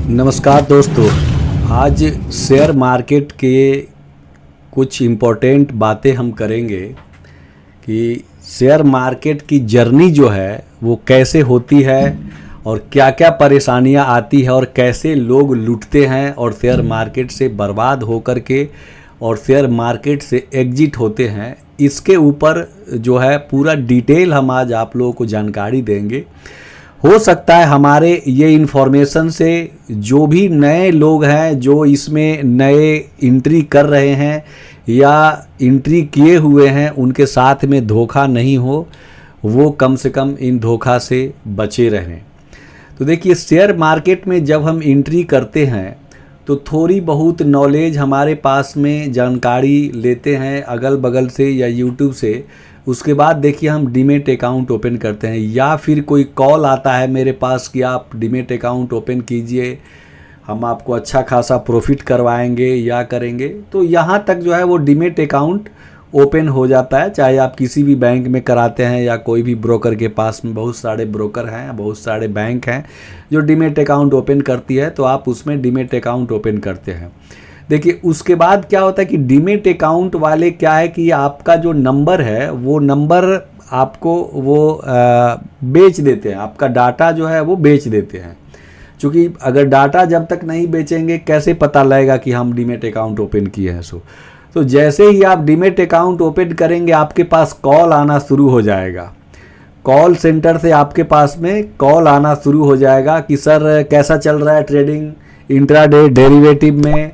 नमस्कार दोस्तों। आज शेयर मार्केट के कुछ इम्पोर्टेंट बातें हम करेंगे कि शेयर मार्केट की जर्नी जो है वो कैसे होती है और क्या क्या परेशानियां आती है और कैसे लोग लूटते हैं और शेयर मार्केट से बर्बाद होकर के और शेयर मार्केट से एग्जिट होते हैं। इसके ऊपर जो है पूरा डिटेल हम आज आप लोगों को जानकारी देंगे। हो सकता है हमारे ये इन्फॉर्मेशन से जो भी नए लोग हैं जो इसमें नए एंट्री कर रहे हैं या एंट्री किए हुए हैं उनके साथ में धोखा नहीं हो, वो कम से कम इन धोखा से बचे रहें। तो देखिए, शेयर मार्केट में जब हम एंट्री करते हैं तो थोड़ी बहुत नॉलेज हमारे पास में जानकारी लेते हैं अगल बगल से या यूट्यूब से। उसके बाद देखिए हम डीमेट अकाउंट ओपन करते हैं या फिर कोई कॉल आता है मेरे पास कि आप डीमेट अकाउंट ओपन कीजिए, हम आपको अच्छा खासा प्रॉफिट करवाएंगे या करेंगे। तो यहाँ तक जो है वो डीमेट अकाउंट ओपन हो जाता है, चाहे आप किसी भी बैंक में कराते हैं या कोई भी ब्रोकर के पास में। बहुत सारे ब्रोकर हैं, बहुत सारे बैंक हैं जो डीमेट अकाउंट ओपन करती है, तो आप उसमें डीमेट अकाउंट ओपन करते हैं। देखिए, उसके बाद क्या होता है कि डीमेट अकाउंट वाले क्या है कि आपका जो नंबर है वो नंबर आपको वो बेच देते हैं, आपका डाटा जो है वो बेच देते हैं। क्योंकि अगर डाटा जब तक नहीं बेचेंगे कैसे पता लगेगा कि हम डीमेट अकाउंट ओपन किए हैं। तो जैसे ही आप डीमेट अकाउंट ओपन करेंगे आपके पास कॉल आना शुरू हो जाएगा। कॉल सेंटर से आपके पास में कॉल आना शुरू हो जाएगा कि सर कैसा चल रहा है ट्रेडिंग, इंट्राडे, डेरिवेटिव में,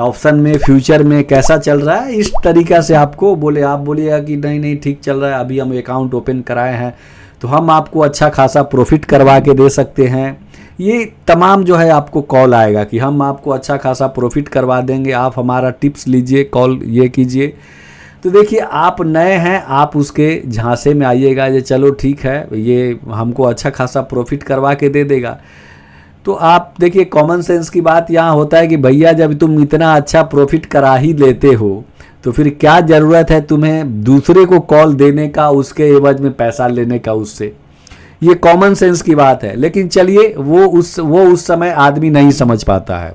ऑप्शन में, फ्यूचर में कैसा चल रहा है। इस तरीक़ा से आपको आप बोलिएगा कि नहीं नहीं ठीक चल रहा है, अभी हम अकाउंट ओपन कराए हैं तो हम आपको अच्छा खासा प्रॉफिट करवा के दे सकते हैं। ये तमाम जो है आपको कॉल आएगा कि हम आपको अच्छा खासा प्रॉफिट करवा देंगे, आप हमारा टिप्स लीजिए, कॉल ये कीजिए। तो देखिए, आप नए हैं, आप उसके झांसे में आइएगा ये चलो ठीक है ये हमको अच्छा खासा प्रॉफिट करवा के दे देगा। तो आप देखिए, कॉमन सेंस की बात यहाँ होता है कि भैया जब तुम इतना अच्छा प्रॉफिट करा ही लेते हो तो फिर क्या ज़रूरत है तुम्हें दूसरे को कॉल देने का, उसके एवज में पैसा लेने का उससे। ये कॉमन सेंस की बात है, लेकिन चलिए वो उस समय आदमी नहीं समझ पाता है।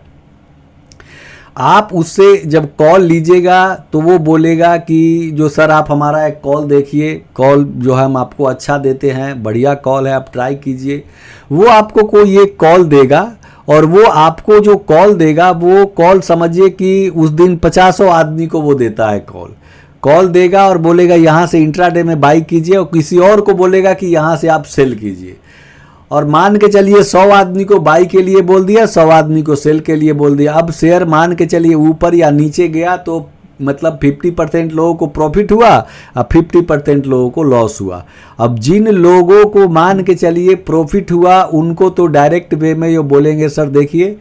आप उससे जब कॉल लीजिएगा तो वो बोलेगा कि जो सर आप हमारा एक कॉल देखिए, कॉल जो है हम आपको अच्छा देते हैं, बढ़िया कॉल है, आप ट्राई कीजिए। वो आपको कोई एक कॉल देगा और वो आपको जो कॉल देगा वो कॉल समझिए कि उस दिन 50 आदमी को वो देता है कॉल देगा और बोलेगा यहाँ से इंट्राडे में बाई कीजिए, और किसी और को बोलेगा कि यहाँ से आप सेल कीजिए। और मान के चलिए 100 आदमी को बाई के लिए बोल दिया, 100 आदमी को सेल के लिए बोल दिया। अब शेयर मान के चलिए ऊपर या नीचे गया तो मतलब 50% लोगों को प्रॉफिट हुआ और 50% लोगों को लॉस हुआ। अब जिन लोगों को मान के चलिए प्रॉफिट हुआ उनको तो डायरेक्ट वे में ये बोलेंगे सर देखिए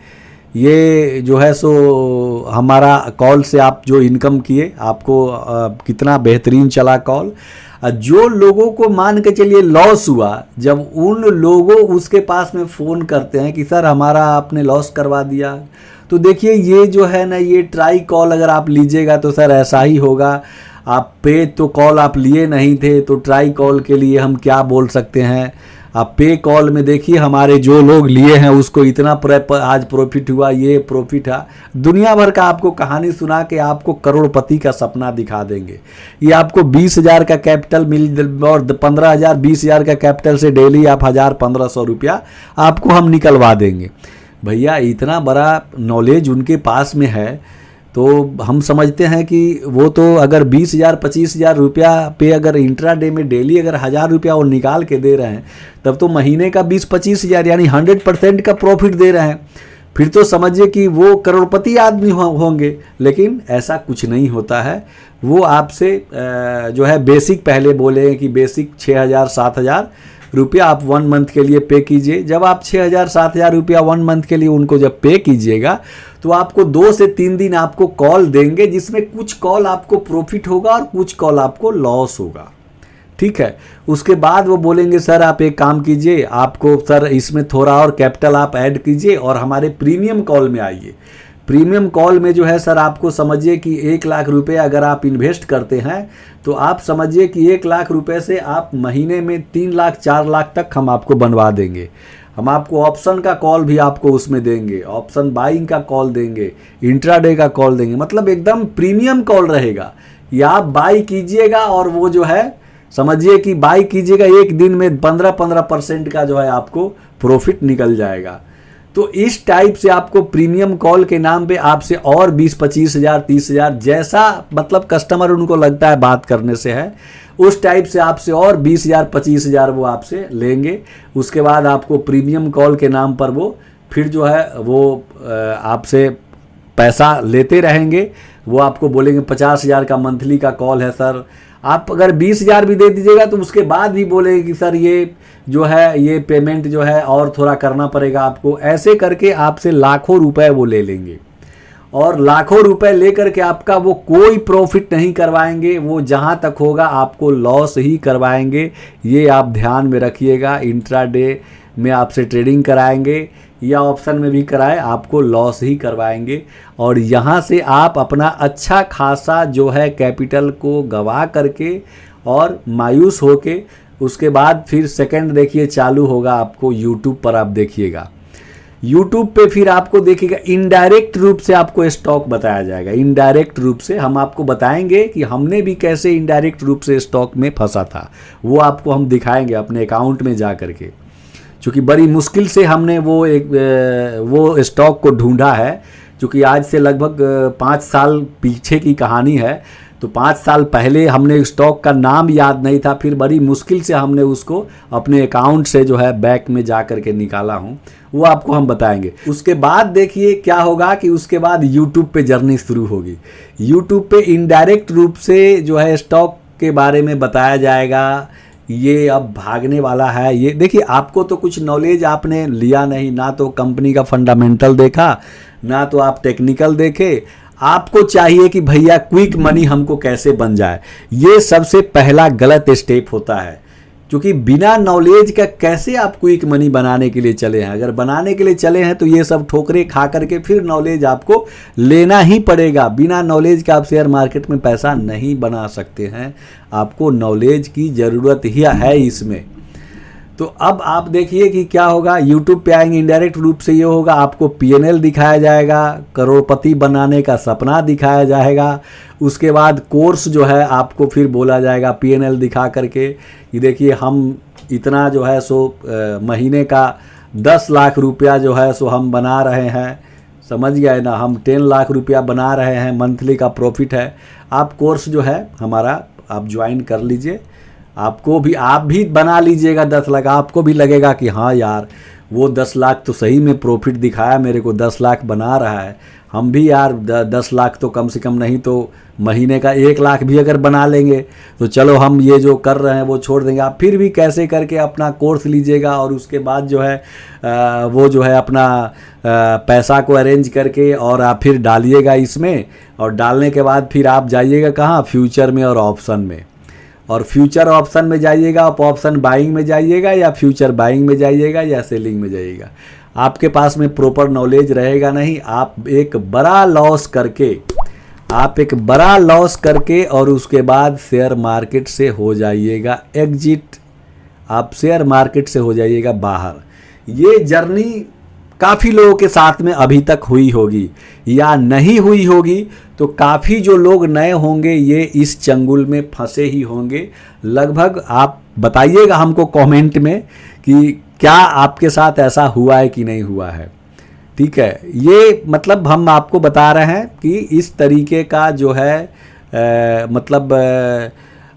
ये जो है सो हमारा कॉल से आप जो इनकम किए आपको कितना बेहतरीन चला कॉल। जो लोगों को मान के चलिए लॉस हुआ, जब उन लोगों उसके पास में फ़ोन करते हैं कि सर हमारा आपने लॉस करवा दिया, तो देखिए ये जो है ना ये ट्राई कॉल अगर आप लीजिएगा तो सर ऐसा ही होगा। आप पे तो कॉल आप लिए नहीं थे तो ट्राई कॉल के लिए हम क्या बोल सकते हैं। आप पे कॉल में देखिए हमारे जो लोग लिए हैं उसको इतना आज प्रॉफिट हुआ, ये प्रॉफिट है। दुनिया भर का आपको कहानी सुना के आपको करोड़पति का सपना दिखा देंगे। ये आपको 20,000 का कैपिटल मिल और 15,000 20,000 का कैपिटल से डेली आप 1,000-1,500 रुपया आपको हम निकलवा देंगे। भैया इतना बड़ा नॉलेज उनके पास में है तो हम समझते हैं कि वो तो अगर 20,000-25,000 रुपया पे अगर इंट्राडे में डेली अगर 1,000 रुपया वो निकाल के दे रहे हैं तब तो महीने का 20-25,000 यानी 100% का प्रॉफिट दे रहे हैं। फिर तो समझिए कि वो करोड़पति आदमी होंगे। लेकिन ऐसा कुछ नहीं होता है। वो आपसे जो है बेसिक पहले बोले कि बेसिक 6,000-7,000 रुपया आप 1 मंथ के लिए पे कीजिए। जब आप 6,000-7,000 रुपया 1 मंथ के लिए उनको जब पे कीजिएगा तो आपको 2 से 3 दिन आपको कॉल देंगे, जिसमें कुछ कॉल आपको प्रॉफिट होगा और कुछ कॉल आपको लॉस होगा। ठीक है, उसके बाद वो बोलेंगे सर आप एक काम कीजिए, आपको सर इसमें थोड़ा और कैपिटल आप ऐड कीजिए और हमारे प्रीमियम कॉल में आइए। प्रीमियम कॉल में जो है सर आपको समझिए कि 1 लाख रुपए अगर आप इन्वेस्ट करते हैं तो आप समझिए कि 1 लाख रुपए से आप महीने में 3 लाख 4 लाख तक हम आपको बनवा देंगे। हम आपको ऑप्शन का कॉल भी आपको उसमें देंगे, ऑप्शन बाइंग का कॉल देंगे, इंट्राडे का कॉल देंगे, मतलब एकदम प्रीमियम कॉल रहेगा। या आप बाई कीजिएगा और वो जो है समझिए कि बाई कीजिएगा, एक दिन में 15% का जो है आपको प्रॉफिट निकल जाएगा। तो इस टाइप से आपको प्रीमियम कॉल के नाम पे आपसे और 20-25 हज़ार 30 हज़ार जैसा मतलब कस्टमर उनको लगता है बात करने से है, उस टाइप से आपसे और 20 हज़ार 25 हज़ार वो आपसे लेंगे। उसके बाद आपको प्रीमियम कॉल के नाम पर वो फिर जो है वो आपसे पैसा लेते रहेंगे। वो आपको बोलेंगे 50 हज़ार का मंथली का कॉल है सर, आप अगर 20 हज़ार भी दे दीजिएगा तो उसके बाद भी बोलेंगे कि सर ये जो है ये पेमेंट जो है और थोड़ा करना पड़ेगा आपको। ऐसे करके आपसे लाखों रुपए वो ले लेंगे और लाखों रुपए लेकर के आपका वो कोई प्रॉफिट नहीं करवाएंगे, वो जहाँ तक होगा आपको लॉस ही करवाएंगे। ये आप ध्यान में रखिएगा। इंट्राडे में आपसे ट्रेडिंग कराएंगे या ऑप्शन में भी कराए, आपको लॉस ही करवाएंगे और यहाँ से आप अपना अच्छा खासा जो है कैपिटल को गवा करके और मायूस होके उसके बाद फिर सेकंड देखिए चालू होगा आपको यूट्यूब पर। आप देखिएगा यूट्यूब पे फिर आपको देखिएगा इनडायरेक्ट रूप से आपको स्टॉक बताया जाएगा। इनडायरेक्ट रूप से हम आपको बताएंगे कि हमने भी कैसे इनडायरेक्ट रूप से स्टॉक में फंसा था, वो आपको हम दिखाएंगे अपने अकाउंट में जा करके। क्योंकि बड़ी मुश्किल से हमने वो स्टॉक को ढूंढा है, क्योंकि आज से लगभग 5 साल पीछे की कहानी है। तो 5 साल पहले हमने स्टॉक का नाम याद नहीं था, फिर बड़ी मुश्किल से हमने उसको अपने अकाउंट से जो है बैंक में जा करके निकाला हूँ, वो आपको हम बताएंगे। उसके बाद देखिए क्या होगा कि उसके बाद यूट्यूब पे जर्नी शुरू होगी। यूट्यूब पे इनडायरेक्ट रूप से जो है स्टॉक के बारे में बताया जाएगा। ये अब भागने वाला है। ये देखिए आपको तो कुछ नॉलेज आपने लिया नहीं, ना तो कंपनी का फंडामेंटल देखा, ना तो आप टेक्निकल देखे। आपको चाहिए कि भैया क्विक मनी हमको कैसे बन जाए। ये सबसे पहला गलत स्टेप होता है, क्योंकि बिना नॉलेज का कैसे आप क्विक मनी बनाने के लिए चले हैं। अगर बनाने के लिए चले हैं तो ये सब ठोकरे खा करके फिर नॉलेज आपको लेना ही पड़ेगा। बिना नॉलेज का आप शेयर मार्केट में पैसा नहीं बना सकते हैं, आपको नॉलेज की ज़रूरत ही है इसमें। तो अब आप देखिए कि क्या होगा। यूट्यूब पे आएंगे, इनडायरेक्ट रूप से ये होगा, आपको पीएनएल दिखाया जाएगा, करोड़पति बनाने का सपना दिखाया जाएगा। उसके बाद कोर्स जो है आपको फिर बोला जाएगा पीएनएल दिखा करके कि देखिए हम इतना जो है सो महीने का 10 लाख रुपया जो है सो हम बना रहे हैं, समझ गए ना, हम 10 लाख रुपया बना रहे हैं, मंथली का प्रॉफिट है। आप कोर्स जो है हमारा आप ज्वाइन कर लीजिए, आपको भी आप भी बना लीजिएगा 10 लाख। आपको भी लगेगा कि हाँ यार वो 10 लाख तो सही में प्रॉफिट दिखाया मेरे को, 10 लाख बना रहा है, हम भी यार 10 लाख तो कम से कम नहीं तो महीने का 1 लाख भी अगर बना लेंगे तो चलो हम ये जो कर रहे हैं वो छोड़ देंगे। आप फिर भी कैसे करके अपना कोर्स लीजिएगा और उसके बाद जो है वो जो है अपना पैसा को अरेंज करके और आप फिर डालिएगा इसमें। और डालने के बाद फिर आप जाइएगा कहाँ, फ्यूचर में और ऑप्शन में। और फ्यूचर ऑप्शन में जाइएगा, आप ऑप्शन बाइंग में जाइएगा या फ्यूचर बाइंग में जाइएगा या सेलिंग में जाइएगा। आपके पास में प्रॉपर नॉलेज रहेगा नहीं, आप एक बड़ा लॉस करके और उसके बाद शेयर मार्केट से हो जाइएगा एग्जिट, आप शेयर मार्केट से हो जाइएगा बाहर। ये जर्नी काफ़ी लोगों के साथ में अभी तक हुई होगी या नहीं हुई होगी, तो काफ़ी जो लोग नए होंगे ये इस चंगुल में फंसे ही होंगे। लगभग आप बताइएगा हमको कमेंट में कि क्या आपके साथ ऐसा हुआ है कि नहीं हुआ है। ठीक है, ये मतलब हम आपको बता रहे हैं कि इस तरीके का जो है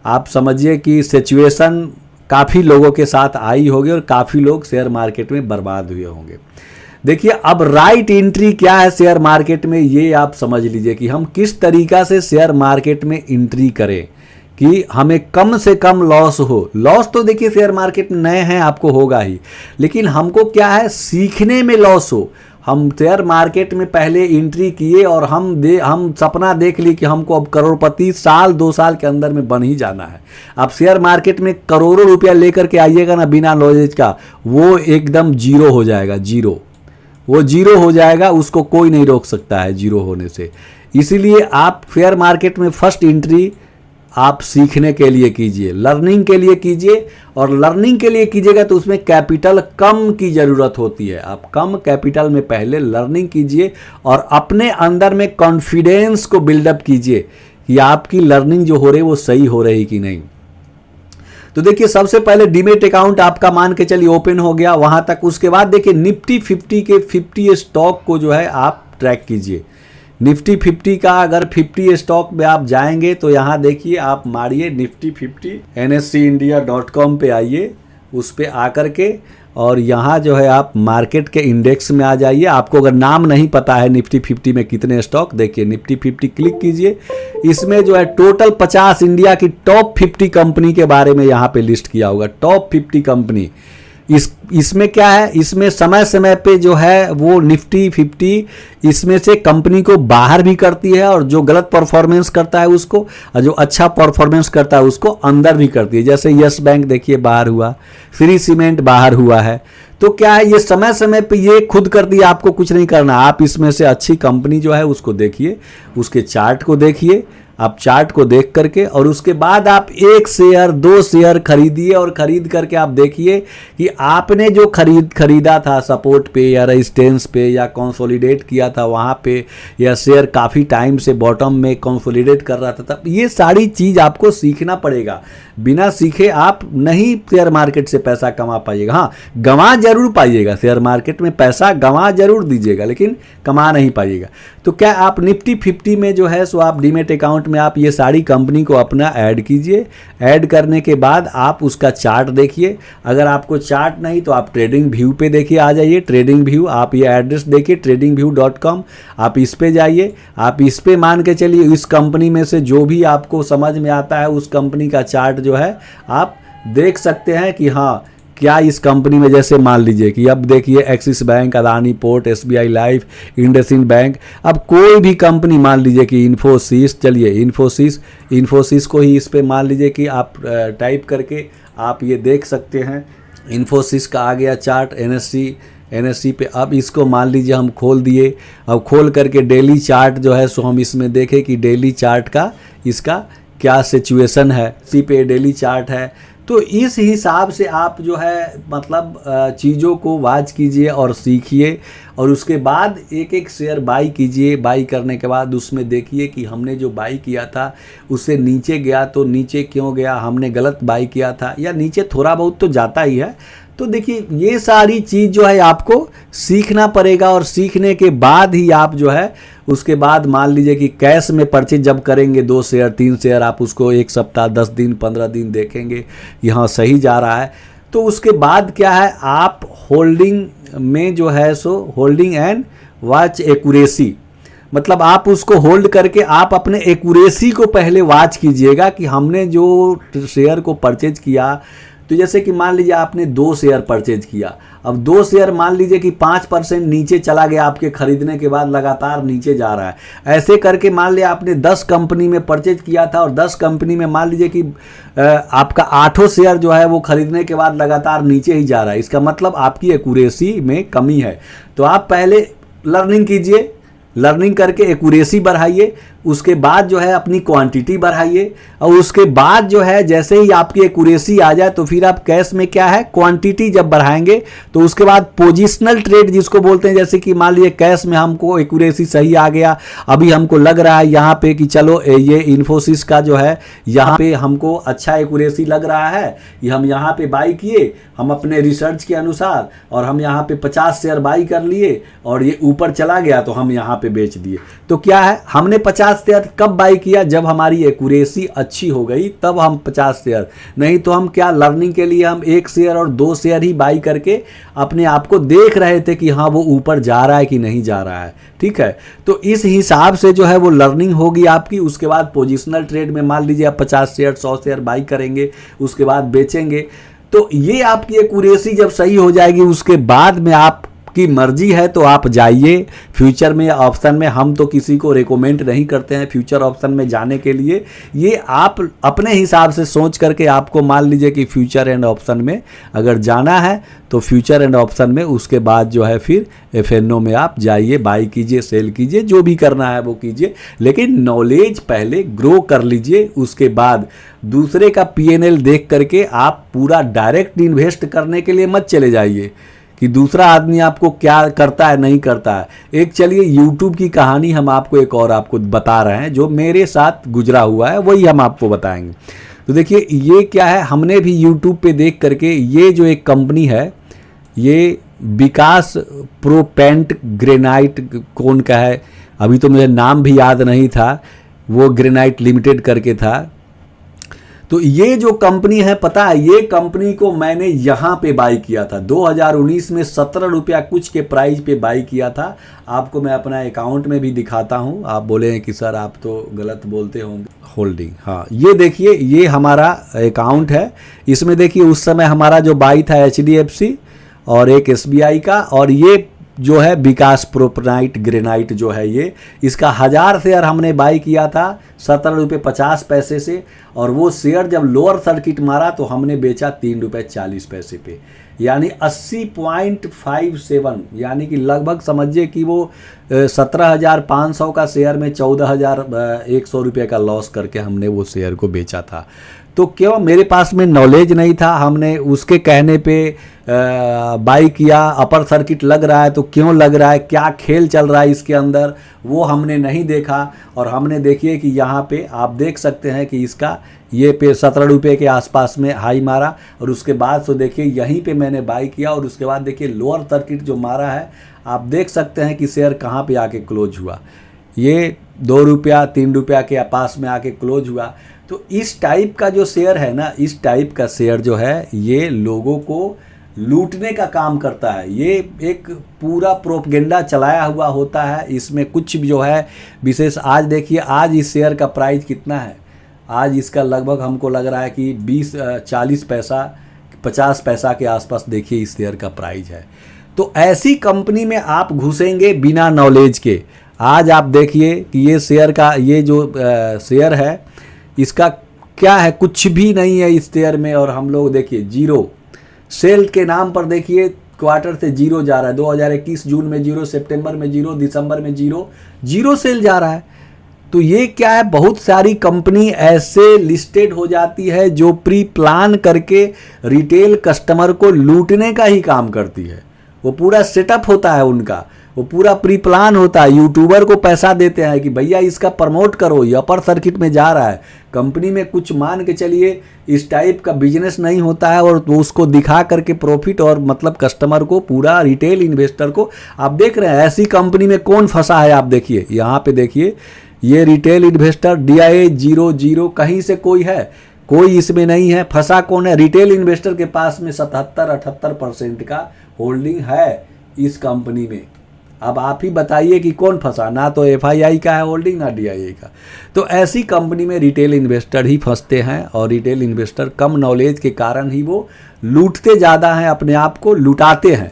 आप समझिए कि सिचुएशन काफ़ी लोगों के साथ आई होगी और काफ़ी लोग शेयर मार्केट में बर्बाद हुए होंगे। देखिए अब राइट एंट्री क्या है शेयर मार्केट में, ये आप समझ लीजिए कि हम किस तरीक़ा से शेयर मार्केट में एंट्री करें कि हमें कम से कम लॉस हो। लॉस तो देखिए शेयर मार्केट में नए हैं आपको होगा ही, लेकिन हमको क्या है सीखने में लॉस हो। हम शेयर मार्केट में पहले एंट्री किए और हम सपना देख ली कि हमको अब करोड़पति 1-2 साल के अंदर में बन ही जाना है। अब शेयर मार्केट में करोड़ों रुपया लेकर के आइएगा ना बिना नॉलेज का, वो एकदम जीरो हो जाएगा, वो जीरो हो जाएगा, उसको कोई नहीं रोक सकता है जीरो होने से। इसीलिए आप शेयर मार्केट में फर्स्ट एंट्री आप सीखने के लिए कीजिए, लर्निंग के लिए कीजिए। और लर्निंग के लिए कीजिएगा तो उसमें कैपिटल कम की ज़रूरत होती है। आप कम कैपिटल में पहले लर्निंग कीजिए और अपने अंदर में कॉन्फिडेंस को बिल्डअप कीजिए कि आपकी लर्निंग जो हो रही है वो सही हो रही कि नहीं। तो देखिए सबसे पहले डीमेट अकाउंट आपका मान के चलिए ओपन हो गया वहाँ तक। उसके बाद देखिए निफ्टी 50 के 50 स्टॉक को जो है आप ट्रैक कीजिए। निफ्टी 50 का अगर 50 स्टॉक में आप जाएंगे तो यहाँ देखिए आप मारिए निफ्टी 50 NSEindia.com पे आइए, उस पे आकर के और यहाँ जो है आप मार्केट के इंडेक्स में आ जाइए। आपको अगर नाम नहीं पता है निफ्टी 50 में कितने स्टॉक, देखिए निफ्टी 50 क्लिक कीजिए। इसमें जो है टोटल 50 इंडिया की टॉप 50 कंपनी के बारे में यहाँ पे लिस्ट किया होगा, टॉप 50 कंपनी। इसमें क्या है, इसमें समय समय पे जो है वो निफ्टी 50 इसमें से कंपनी को बाहर भी करती है और जो गलत परफॉर्मेंस करता है उसको, और जो अच्छा परफॉर्मेंस करता है उसको अंदर भी करती है। जैसे यस बैंक देखिए बाहर हुआ, श्री सीमेंट बाहर हुआ है। तो क्या है, ये समय समय पे ये खुद करती है, आपको कुछ नहीं करना। आप इसमें से अच्छी कंपनी जो है उसको देखिए, उसके चार्ट को देखिए, आप चार्ट को देख करके और उसके बाद आप 1 शेयर 2 शेयर खरीदिए और खरीद करके आप देखिए कि आपने जो खरीदा था सपोर्ट पे या रेजिस्टेंस पे या कंसोलिडेट किया था वहाँ पे, या शेयर काफ़ी टाइम से बॉटम में कंसोलिडेट कर रहा था, तब ये सारी चीज़ आपको सीखना पड़ेगा। बिना सीखे आप नहीं शेयर मार्केट से पैसा कमा पाइएगा। हाँ, गंवा जरूर पाइएगा, शेयर मार्केट में पैसा गंवा जरूर दीजिएगा लेकिन कमा नहीं पाइएगा। तो क्या आप निफ्टी 50 में जो है सो आप डीमेट अकाउंट में आप ये सारी कंपनी को अपना ऐड कीजिए। ऐड करने के बाद आप उसका चार्ट देखिए। अगर आपको चार्ट नहीं तो आप ट्रेडिंग व्यू पे देखिए, आ जाइए ट्रेडिंग व्यू। आप ये एड्रेस देखिए tradingview.com, आप इस पे जाइए। आप इस पे मान के चलिए इस कंपनी में से जो भी आपको समझ में आता है उस कंपनी का चार्ट जो है आप देख सकते हैं कि हाँ क्या इस कंपनी में, जैसे मान लीजिए कि अब देखिए axis bank, Adani port, SBI life, IndusInd bank. अब कोई भी कंपनी मान लीजिए कि इन्फोसिस, चलिए इन्फोसिस को ही इस पे मान लीजिए कि आप टाइप करके आप ये देख सकते हैं। इन्फोसिस का आ गया चार्ट NSE पे। अब इसको मान लीजिए हम खोल दिए। अब खोल करके डेली चार्ट जो है सो हम इसमें देखें कि डेली चार्ट का इसका क्या सिचुएशन है। इसी पे डेली चार्ट है। तो इस हिसाब से आप जो है मतलब चीज़ों को वॉच कीजिए और सीखिए और उसके बाद एक एक शेयर बाई कीजिए। बाई करने के बाद उसमें देखिए कि हमने जो बाई किया था उससे नीचे गया तो नीचे क्यों गया, हमने गलत बाई किया था, या नीचे थोड़ा बहुत तो जाता ही है। तो देखिए ये सारी चीज़ जो है आपको सीखना पड़ेगा और सीखने के बाद ही आप जो है उसके बाद मान लीजिए कि कैश में परचेज जब करेंगे 2 शेयर 3 शेयर, आप उसको 1 सप्ताह 10 दिन 15 दिन देखेंगे कि हाँ सही जा रहा है। तो उसके बाद क्या है, आप होल्डिंग में जो है सो होल्डिंग एंड वॉच एक्यूरेसी, मतलब आप उसको होल्ड करके आप अपने एक्यूरेसी को पहले वॉच कीजिएगा कि हमने जो शेयर को परचेज किया। तो जैसे कि मान लीजिए आपने 2 शेयर परचेज किया, अब 2 शेयर मान लीजिए कि 5% नीचे चला गया, आपके खरीदने के बाद लगातार नीचे जा रहा है। ऐसे करके मान लिया आपने 10 कंपनी में परचेज किया था और 10 कंपनी में मान लीजिए कि आपका 8 शेयर जो है वो खरीदने के बाद लगातार नीचे ही जा रहा है। इसका मतलब आपकी एक्यूरेसी में कमी है। तो आप पहले लर्निंग कीजिए, लर्निंग करके एक्यूरेसी बढ़ाइए, उसके बाद जो है अपनी क्वांटिटी बढ़ाइए और उसके बाद जो है जैसे ही आपकी एक्यूरेसी आ जाए तो फिर आप कैश में क्या है क्वांटिटी जब बढ़ाएंगे तो उसके बाद पोजिशनल ट्रेड जिसको बोलते हैं, जैसे कि मान लीजिए कैश में हमको एक्यूरेसी सही आ गया, अभी हमको लग रहा है यहाँ पे कि चलो ये इन्फोसिस का जो है यहाँ पे हमको अच्छा एक्यूरेसी लग रहा है, ये हम यहाँ पे बाई किए हम अपने रिसर्च के अनुसार और हम यहाँ पे 50 शेयर बाई कर लिए और ये ऊपर चला गया तो हम यहाँ पे बेच दिए। तो क्या है, हमने 50 शेयर कब बाई किया, जब हमारी एक्यूरेसी अच्छी हो गई तब हम 50 शेयर, नहीं तो हम क्या लर्निंग के लिए हम 1 शेयर और 2 शेयर ही बाई करके अपने आप को देख रहे थे कि हाँ वो ऊपर जा रहा है कि नहीं जा रहा है। ठीक है, तो इस हिसाब से जो है वो लर्निंग होगी आपकी। उसके बाद पोजिशनल ट्रेड में मान लीजिए आप 50 शेयर 100 शेयर बाई करेंगे, उसके बाद बेचेंगे। तो ये आपकी एक्यूरेसी जब सही हो जाएगी उसके बाद में आप आपकी मर्जी है तो आप जाइए फ्यूचर में ऑप्शन में। हम तो किसी को रिकमेंड नहीं करते हैं फ्यूचर ऑप्शन में जाने के लिए। ये आप अपने हिसाब से सोच करके, आपको मान लीजिए कि फ्यूचर एंड ऑप्शन में अगर जाना है तो फ्यूचर एंड ऑप्शन में, उसके बाद जो है फिर एफएनओ में आप जाइए, बाई कीजिए, सेल कीजिए, जो भी करना है वो कीजिए, लेकिन नॉलेज पहले ग्रो कर लीजिए। उसके बाद दूसरे का पीएनएल देख करके आप पूरा डायरेक्ट इन्वेस्ट करने के लिए मत चले जाइए कि दूसरा आदमी आपको क्या करता है नहीं करता है। एक चलिए यूट्यूब की कहानी हम आपको एक और आपको बता रहे हैं जो मेरे साथ गुजरा हुआ है, वही हम आपको बताएंगे। तो देखिए ये क्या है, हमने भी यूट्यूब पे देख करके, ये जो एक कंपनी है, ये विकास प्रोपेंट ग्रेनाइट कौन का है, अभी तो मुझे नाम भी याद नहीं था, वो ग्रेनाइट लिमिटेड करके था। तो ये जो कंपनी है, पता है, ये कंपनी को मैंने यहाँ पे बाई किया था 2019 में 17 रुपया कुछ के प्राइस पे बाई किया था। आपको मैं अपना अकाउंट में भी दिखाता हूँ। आप बोले हैं कि सर आप तो गलत बोलते होंगे। होल्डिंग, हाँ ये देखिए, ये हमारा अकाउंट है। इसमें देखिए उस समय हमारा जो बाई था HDFC और एक SBI का, और ये जो है विकास प्रोपेंट ग्रेनाइट जो है ये, इसका 1000 शेयर हमने बाई किया था 17 रुपये 50 पैसे से, और वो शेयर जब लोअर सर्किट मारा तो हमने बेचा 3 रुपये 40 पैसे पे, यानी 80.57, यानी कि लगभग समझिए कि वो 17,500 का शेयर में 14,100 रुपये का लॉस करके हमने वो शेयर को बेचा था। तो क्यों, मेरे पास में नॉलेज नहीं था, हमने उसके कहने पे बाई किया। अपर सर्किट लग रहा है तो क्यों लग रहा है, क्या खेल चल रहा है इसके अंदर, वो हमने नहीं देखा। और हमने देखिए कि यहाँ पे आप देख सकते हैं कि इसका ये पे 17 रुपये के आसपास में हाई मारा, और उसके बाद तो देखिए यहीं पे मैंने बाई किया, और उसके बाद देखिए लोअर सर्किट जो मारा है, आप देख सकते हैं कि शेयर कहाँ पे आके क्लोज हुआ, ये 2 रुपया 3 रुपया के पास में आके क्लोज हुआ। तो इस टाइप का जो शेयर है ना, इस टाइप का शेयर जो है ये लोगों को लूटने का काम करता है। ये एक पूरा प्रोपगेंडा चलाया हुआ होता है, इसमें कुछ भी जो है विशेष। आज देखिए, आज इस शेयर का प्राइस कितना है, आज इसका लगभग हमको लग रहा है कि 40 पैसा 50 पैसा के आसपास देखिए इस शेयर का प्राइस है। तो ऐसी कंपनी में आप घुसेंगे बिना नॉलेज के। आज आप देखिए कि ये शेयर का, ये जो शेयर है इसका क्या है, कुछ भी नहीं है इस शेयर में। और हम लोग देखिए जीरो सेल के नाम पर देखिए क्वार्टर से जीरो जा रहा है, 2021 जून में जीरो, सितंबर में जीरो, दिसंबर में जीरो, जीरो सेल जा रहा है। तो ये क्या है, बहुत सारी कंपनी ऐसे लिस्टेड हो जाती है जो प्री प्लान करके रिटेल कस्टमर को लूटने का ही काम करती है। वो पूरा सेटअप होता है उनका, वो पूरा प्री प्लान होता है। यूट्यूबर को पैसा देते हैं कि भैया इसका प्रमोट करो, ये अपर सर्किट में जा रहा है। कंपनी में कुछ मान के चलिए इस टाइप का बिजनेस नहीं होता है, और तो उसको दिखा करके प्रॉफिट, और मतलब कस्टमर को, पूरा रिटेल इन्वेस्टर को आप देख रहे हैं। ऐसी कंपनी में कौन फंसा है, आप देखिए यहाँ पे देखिए, ये रिटेल इन्वेस्टर DIA 00 कहीं से कोई है, कोई इसमें नहीं है। फंसा कौन है, रिटेल इन्वेस्टर के पास में 77-78% का होल्डिंग है इस कंपनी में। अब आप ही बताइए कि कौन फंसा, ना तो FII का है होल्डिंग, ना DIA का। तो ऐसी कंपनी में रिटेल इन्वेस्टर ही फंसते हैं, और रिटेल इन्वेस्टर कम नॉलेज के कारण ही वो लूटते ज़्यादा हैं, अपने आप को लुटाते हैं,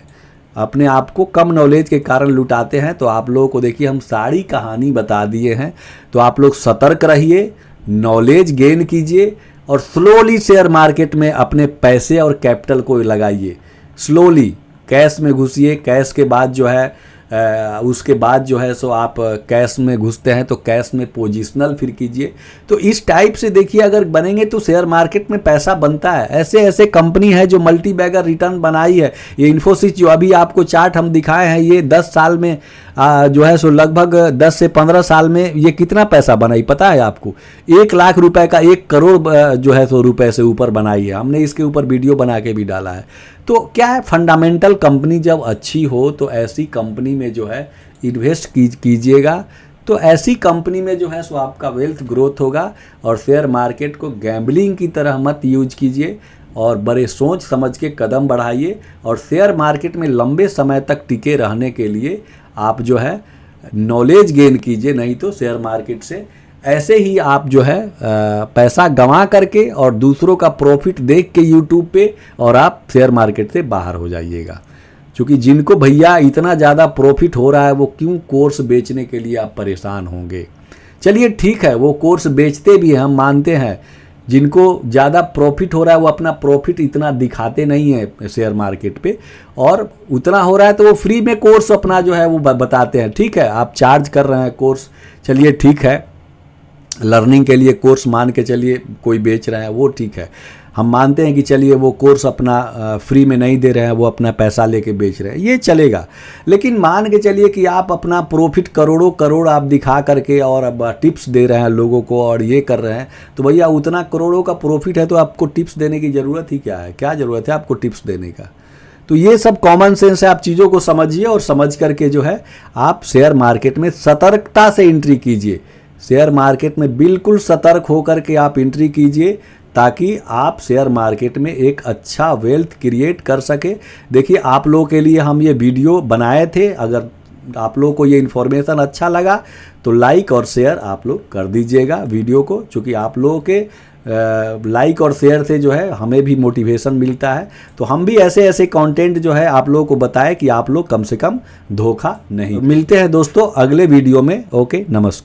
अपने आप को कम नॉलेज के कारण लुटाते हैं। तो आप लोगों को देखिए हम सारी कहानी बता दिए हैं, तो आप लोग सतर्क रहिए, नॉलेज गेन कीजिए, और स्लोली शेयर मार्केट में अपने पैसे और कैपिटल को लगाइए। स्लोली कैश में घुसिए, कैश के बाद जो है उसके बाद जो है सो आप कैश में घुसते हैं तो कैश में पोजिशनल फिर कीजिए। तो इस टाइप से देखिए अगर बनेंगे तो शेयर मार्केट में पैसा बनता है। ऐसे ऐसे कंपनी है जो मल्टी बैगर रिटर्न बनाई है। ये इन्फोसिस जो अभी आपको चार्ट हम दिखाए हैं, ये 10 साल में जो है सो लगभग 10 से 15 साल में ये कितना पैसा बनाई पता है आपको? 1 लाख रुपए का 1 करोड़ जो है सो रुपए से ऊपर बनाई है। हमने इसके ऊपर वीडियो बना के भी डाला है। तो क्या है, फंडामेंटल कंपनी जब अच्छी हो तो ऐसी कंपनी में जो है इन्वेस्ट कीजिएगा। तो ऐसी कंपनी में जो है सो आपका वेल्थ ग्रोथ होगा। और शेयर मार्केट को गैम्बलिंग की तरह मत यूज कीजिए और बड़े सोच समझ के कदम बढ़ाइए। और शेयर मार्केट में लंबे समय तक टिके रहने के लिए आप जो है नॉलेज गेन कीजिए, नहीं तो शेयर मार्केट से ऐसे ही आप जो है पैसा गंवा करके और दूसरों का प्रॉफिट देख के यूट्यूब पे और आप शेयर मार्केट से बाहर हो जाइएगा। क्योंकि जिनको भैया इतना ज़्यादा प्रॉफिट हो रहा है वो क्यों कोर्स बेचने के लिए आप परेशान होंगे। चलिए ठीक है, वो कोर्स बेचते भी हैं, हम मानते हैं। जिनको ज़्यादा प्रॉफिट हो रहा है वो अपना प्रॉफिट इतना दिखाते नहीं है शेयर मार्केट पे, और उतना हो रहा है तो वो फ्री में कोर्स अपना जो है वो बताते हैं। ठीक है, आप चार्ज कर रहे हैं कोर्स, चलिए ठीक है, लर्निंग के लिए कोर्स मान के चलिए कोई बेच रहा है वो ठीक है, हम मानते हैं कि चलिए वो कोर्स अपना फ्री में नहीं दे रहे हैं, वो अपना पैसा लेके बेच रहे हैं, ये चलेगा। लेकिन मान के चलिए कि आप अपना प्रॉफिट करोड़ों करोड़ आप दिखा करके और अब टिप्स दे रहे हैं लोगों को और ये कर रहे हैं, तो भैया उतना करोड़ों का प्रॉफिट है तो आपको टिप्स देने की ज़रूरत ही क्या है, क्या ज़रूरत है आपको टिप्स देने का। तो ये सब कॉमन सेंस है, आप चीज़ों को समझिए और समझ करके जो है आप शेयर मार्केट में सतर्कता से एंट्री कीजिए। शेयर मार्केट में बिल्कुल सतर्क होकर के आप एंट्री कीजिए ताकि आप शेयर मार्केट में एक अच्छा वेल्थ क्रिएट कर सके। देखिए आप लोगों के लिए हम ये वीडियो बनाए थे, अगर आप लोगों को ये इन्फॉर्मेशन अच्छा लगा तो लाइक और शेयर आप लोग कर दीजिएगा वीडियो को, क्योंकि आप लोगों के लाइक और शेयर से जो है हमें भी मोटिवेशन मिलता है, तो हम भी ऐसे ऐसे कंटेंट जो है आप लोगों को बताएं कि आप लोग कम से कम धोखा नहीं। मिलते हैं दोस्तों अगले वीडियो में। ओके, नमस्कार।